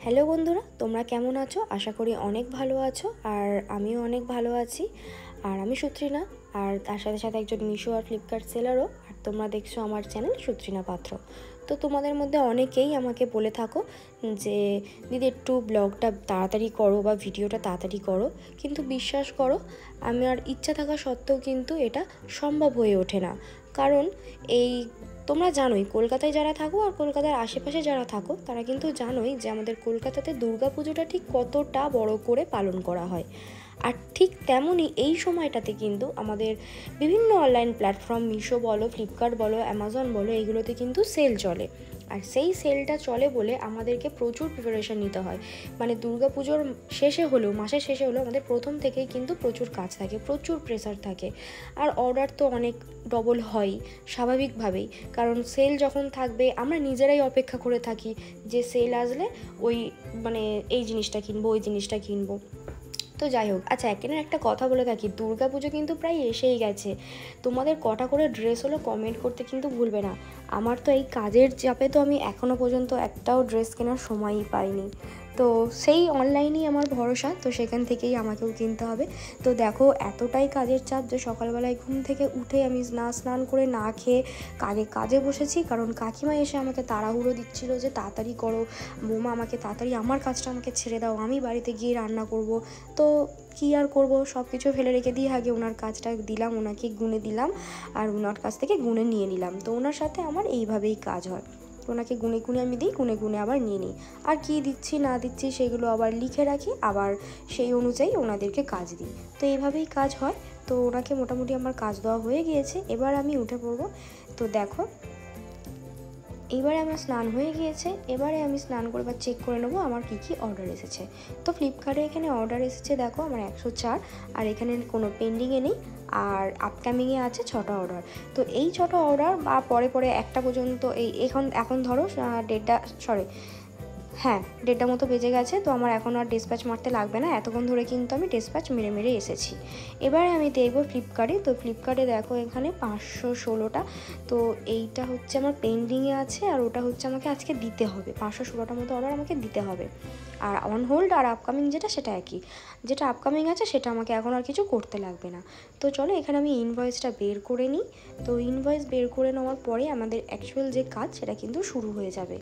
Hello বন্ধুরা, তোমরা কেমন আছো? আশা করি অনেক ভালো আছো। আর আমিও অনেক ভালো আছি। আর আমি সুত্রিনা, আর তার সাথে সাথে একজন মিশো আর ফ্লিপকার্ট সেলারও। আর তোমরা দেখছো আমার চ্যানেল সুত্রিনা পাত্র। তো তোমাদের মধ্যে অনেকেই আমাকে বলে থাকো যে দিদি একটু ব্লগটা তাড়াতাড়ি করো বা ভিডিওটা তাড়াতাড়ি করো, কিন্তু বিশ্বাস করো আমার ইচ্ছা থাকা সত্ত্বেও কিন্তু এটা সম্ভব হয়ে ওঠে না। কারণ এই তোমরা জানোই, কলকাতায় যারা থাকো আর কলকাতার আশেপাশে যারা থাকো তারা কিন্তু জানোই যে আমাদের কলকাতাতে দুর্গাপুজোটা ঠিক কতটা বড় করে পালন করা হয়। আর ঠিক তেমনই এই সময়টাতে কিন্তু আমাদের বিভিন্ন অনলাইন প্ল্যাটফর্ম, মিশো বলো, ফ্লিপকার্ট বলো, অ্যামাজন বলো, এইগুলোতে কিন্তু সেল চলে। আর সেই সেলটা চলে বলে আমাদেরকে প্রচুর প্রিপারেশন নিতে হয়। মানে দুর্গাপুজোর শেষে হলেও, মাসের শেষে হলেও আমাদের প্রথম থেকেই কিন্তু প্রচুর কাজ থাকে, প্রচুর প্রেসার থাকে। আর অর্ডার তো অনেক ডবল হয়ই স্বাভাবিকভাবেই, কারণ সেল যখন থাকবে আমরা নিজেরাই অপেক্ষা করে থাকি যে সেল আসলে ওই মানে এই জিনিসটা কিনবো, ওই জিনিসটা কিনবো। তো যাই হোক, আচ্ছা এখানে একটা কথা বলে থাকি, দুর্গাপুজো কিন্তু প্রায় এসেই গেছে। তোমাদের কটা করে ড্রেস হলো কমেন্ট করতে কিন্তু ভুলবে না। আমার তো এই কাজের চাপে তো আমি এখনও পর্যন্ত একটাও ড্রেস কেনার সময়ই পাইনি। তো সেই অনলাইনেই আমার ভরসা, তো সেখান থেকেই আমাকেও কিনতে হবে। তো দেখো, এতটাই কাজের চাপ যে সকালবেলায় ঘুম থেকে উঠে আমি না স্নান করে না খেয়ে কাজে বসেছি, কারণ কাকিমা এসে আমাকে তাড়াহুড়ো দিচ্ছিল যে তাড়াতাড়ি করো বৌমা, আমাকে তাড়াতাড়ি আমার কাজটা আমাকে ছেড়ে দাও, আমি বাড়িতে গিয়ে রান্না করব। তো কী আর করবো, সব কিছু ফেলে রেখে দিয়ে আগে ওনার কাজটা দিলাম, ওনাকে গুনে দিলাম আর ওনার কাছ থেকে গুনে নিয়ে নিলাম। তো ওনার সাথে আমার এইভাবেই কাজ হয়, ওনাকে গুনে গুনে আমি দিই, গুনে গুনে আবার নিয়ে নিই। আর কী দিচ্ছি না দিচ্ছি সেগুলো আবার লিখে রাখি, আবার সেই অনুযায়ী ওনাদেরকে কাজ দিই। তো এইভাবেই কাজ হয়। তো ওনাকে মোটামুটি আমার কাজ দেওয়া হয়ে গিয়েছে, এবার আমি উঠে পড়বো। তো দেখো, এবারে আমার স্নান হয়ে গিয়েছে, এবারে আমি স্নান করে বা চেক করে নেবো আমার কী কী অর্ডার এসেছে। তো ফ্লিপকার্টে এখানে অর্ডার এসেছে দেখো আমার 104, আর এখানে কোনো পেন্ডিংয়ে নেই, আর আপকামিংয়ে আছে 6টা অর্ডার। তো এই 6টা অর্ডার বা পরে পরে একটা পর্যন্ত এখন ধরো ডেটটা, সরি, হ্যাঁ 1:30 মতো বেজে গেছে। তো আমার এখন আর ডিসপ্যাচ মারতে লাগবে না, এতক্ষণ ধরে কিন্তু আমি ডিসপ্যাচ মেরে মেরে এসেছি। এবারে আমি দেখবো ফ্লিপকার্টে। তো ফ্লিপকার্টে দেখো এখানে 516টা। তো এইটা হচ্ছে আমার পেন্ডিংয়ে আছে, আর ওটা হচ্ছে আমাকে আজকে দিতে হবে। 516টা মতো অর্ডার আমাকে দিতে হবে। আর অন হোল্ড আর আপকামিং সেটা একই, যেটা আপকামিং আছে সেটা আমাকে এখন আর কিছু করতে লাগবে না। তো চলো এখানে আমি ইনভয়েসটা বের করে নিই। তো ইনভয়েস বের করে নেওয়ার পরে আমাদের অ্যাকচুয়াল যে কাজ সেটা কিন্তু শুরু হয়ে যাবে।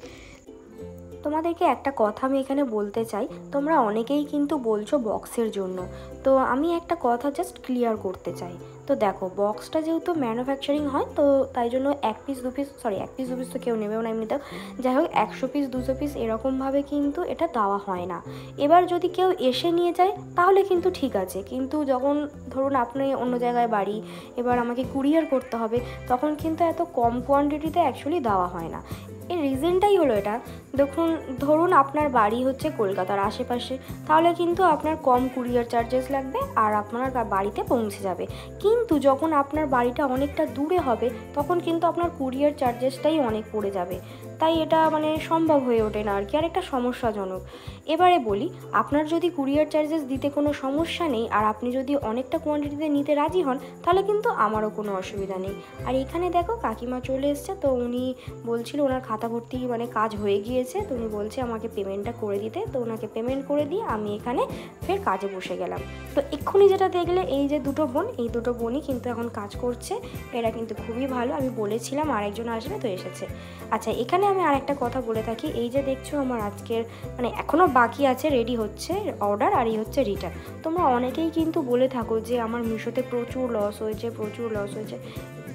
তোমাদেরকে একটা কথা আমি এখানে বলতে চাই, তোমরা অনেকেই কিন্তু বলছো বক্সের জন্য। তো আমি একটা কথা জাস্ট ক্লিয়ার করতে চাই। তো দেখো, বক্সটা যেহেতু ম্যানুফ্যাকচারিং হয়, তো তাই জন্য এক পিস দু পিস তো কেউ নেবেও না এমনিতেও। যাই হোক, 100 পিস 200 পিস এরকমভাবে কিন্তু এটা দেওয়া হয় না। এবার যদি কেউ এসে নিয়ে যায় তাহলে কিন্তু ঠিক আছে, কিন্তু যখন ধরুন আপনি অন্য জায়গায় বাড়ি, এবার আমাকে কুরিয়ার করতে হবে, তখন কিন্তু এত কম কোয়ান্টিটিতে অ্যাকচুয়ালি দেওয়া হয় না। এর রিজনটাই হলো এটা। দেখুন, ধরুন আপনার বাড়ি হচ্ছে কলকাতার আশেপাশে, তাহলে কিন্তু আপনার কম কুরিয়ার চার্জেস লাগবে আর আপনার বাড়িতে পৌঁছে যাবে। কিন্তু যখন আপনার বাড়িটা অনেকটা দূরে হবে, তখন কিন্তু আপনার কুরিয়ার চার্জেসটাই অনেক পড়ে যাবে। তাই এটা মানে সম্ভব হয়ে ওঠে না আর কি, আর একটা সমস্যাজনক। এবারে বলি, আপনার যদি কুরিয়ার চার্জেস দিতে কোনো সমস্যা নেই আর আপনি যদি অনেকটা কোয়ান্টিটিতে নিতে রাজি হন, তাহলে কিন্তু আমারও কোনো অসুবিধা নেই। আর এখানে দেখো কাকিমা চলে এসছে। তো উনি বলছিল ওনার খাতা ভর্তি মানে কাজ হয়ে গিয়েছে, তো উনি বলছে আমাকে পেমেন্টটা করে দিতে। তো ওনাকে পেমেন্ট করে দিয়ে আমি এখানে ফের কাজে বসে গেলাম। তো এক্ষুনি যেটা দেখলে, এই যে দুটো বোন, এই দুটো বোনই কিন্তু এখন কাজ করছে। এরা কিন্তু খুবই ভালো, আমি বলেছিলাম আরেকজন আসবে, তো এসেছে। আচ্ছা, এখানে আমি আরেকটা কথা বলে থাকি, এই যে দেখছো আমার আজকের মানে এখনও বাকি আছে, রেডি হচ্ছে অর্ডার, আর এই হচ্ছে রিটার্ন। তোমরা অনেকেই কিন্তু বলে থাকো যে আমার মিশোতে প্রচুর লস হয়েছে।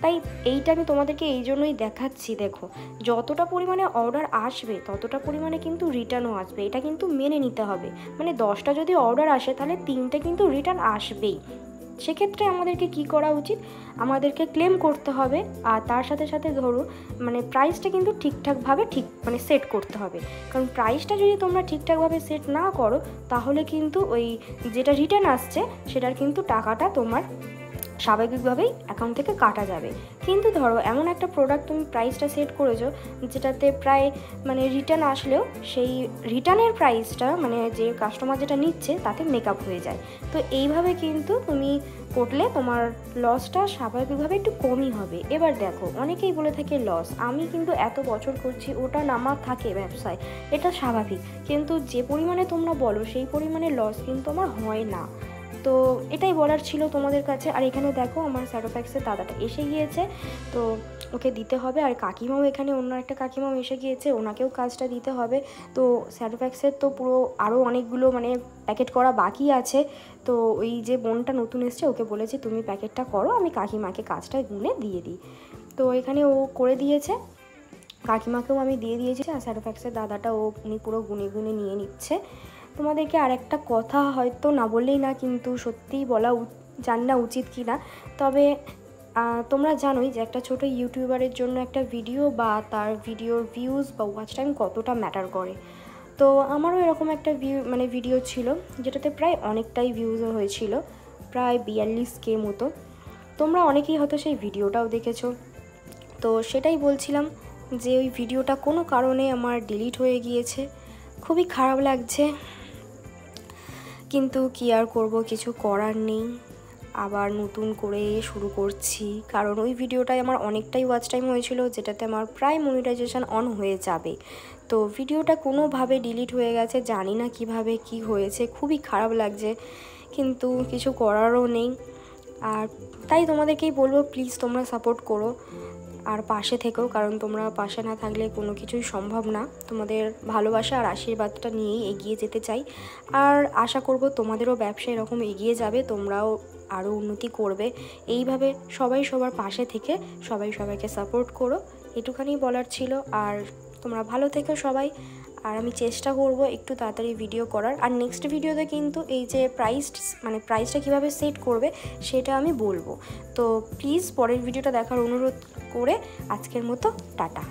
তাই এইটা আমি তোমাদেরকে এই জন্যই দেখাচ্ছি। দেখো, যতটা পরিমাণে অর্ডার আসবে ততটা পরিমাণে কিন্তু রিটার্নও আসবে, এটা কিন্তু মেনে নিতে হবে। মানে 10টা যদি অর্ডার আসে তাহলে 3টে কিন্তু রিটার্ন আসবেই। সেক্ষেত্রে আমাদেরকে কি করা উচিত, আমাদেরকে ক্লেম করতে হবে। আর তার সাথে সাথে ধরুন মানে প্রাইসটা কিন্তু ঠিকঠাকভাবে মানে সেট করতে হবে। কারণ প্রাইসটা যদি তোমরা ঠিকঠাকভাবে সেট না করো, তাহলে কিন্তু ওই যেটা রিটার্ন আসছে সেটার কিন্তু টাকাটা তোমার স্বাভাবিকভাবেই অ্যাকাউন্ট থেকে কাটা যাবে। কিন্তু ধরো এমন একটা প্রোডাক্ট তুমি প্রাইসটা সেট করেছো যেটাতে প্রায় মানে রিটার্ন আসলেও সেই রিটার্নের প্রাইসটা মানে যে কাস্টমার যেটা নিচ্ছে তাতে মেকআপ হয়ে যায়। তো এইভাবে কিন্তু তুমি করলে তোমার লসটা স্বাভাবিকভাবে একটু কমই হবে। এবার দেখো, অনেকেই বলে থাকে লস, আমি কিন্তু এত বছর করছি, ওটা নামা থাকে ব্যবসায়, এটা স্বাভাবিক, কিন্তু যে পরিমাণে তোমরা বলো সেই পরিমাণে লস কিন্তু আমার হয় না। তো এটাই বলার ছিল তোমাদের কাছে। আর এখানে দেখো আমার স্যারোফ্যাক্সের দাদাটা এসে গিয়েছে, তো ওকে দিতে হবে। আর কাকিমাও এখানে, অন্য একটা কাকিমাও এসে গিয়েছে, ওনাকেও কাজটা দিতে হবে। তো স্যারোফ্যাক্সের তো পুরো আরও অনেকগুলো মানে প্যাকেট করা বাকি আছে। তো ওই যে বোনটা নতুন এসছে, ওকে বলেছি তুমি প্যাকেটটা করো, আমি কাকিমাকে কাজটা গুনে দিয়ে দিই। তো এখানে ও করে দিয়েছে, কাকিমাকেও আমি দিয়ে দিয়েছি। আর স্যারোফ্যাক্সের দাদাটা উনি পুরো গুনে গুনে নিয়ে নিচ্ছে। তোমাদেরকে আর একটা কথা হয়তো না বললেই না, কিন্তু সত্যিই বলা জানি না উচিত কি না, তবে তোমরা জানোই যে একটা ছোটো ইউটিউবারের জন্য একটা ভিডিও বা তার ভিডিওর ভিউজ বা ওয়াচ টাইম কতটা ম্যাটার করে। তো আমারও এরকম একটা ভিডিও ছিল যেটাতে প্রায় অনেকটাই ভিউজও হয়েছিল, প্রায় 42K মতো। তোমরা অনেকেই হয়তো সেই ভিডিওটাও দেখেছো। তো সেটাই বলছিলাম যে ওই ভিডিওটা কোনো কারণে আমার ডিলিট হয়ে গিয়েছে, খুবই খারাপ লাগছে, কিন্তু কি আর করব, কিছু করার নেই। আবার নতুন করে শুরু করছি, কারণ ওই ভিডিওটায় আমার অনেকটাই ওয়াচ টাইম হয়েছিল, যেটাতে আমার প্রায় মনিটাইজেশন অন হয়ে যাবে। তো ভিডিওটা কোনোভাবে ডিলিট হয়ে গেছে, জানি না কিভাবে কি হয়েছে, খুবই খারাপ লাগছে, কিন্তু কিছু করারও নেই। আর তাই তোমাদেরকেই বলবো, প্লিজ তোমরা সাপোর্ট করো আর পাশে থেকেও, কারণ তোমরা পাশে না থাকলে কোনো কিছুই সম্ভব না। তোমাদের ভালোবাসা আর আশীর্বাদটা নিয়েই এগিয়ে যেতে চাই। আর আশা করব তোমাদেরও ব্যবসা এরকম এগিয়ে যাবে, তোমরাও আরও উন্নতি করবে। এইভাবে সবাই সবার পাশে থেকে সবাই সবাইকে সাপোর্ট করো, এটুখানি বলার ছিল। আর তোমরা ভালো থেকো সবাই। আর আমি চেষ্টা করব একটু তাড়াতাড়ি ভিডিও করার। আর নেক্সট ভিডিওতে কিন্তু এই যে প্রাইসটা কীভাবে সেট করবে সেটা আমি বলবো। তো প্লিজ পরের ভিডিওটা দেখার অনুরোধ করে আজকের মতো টাটা।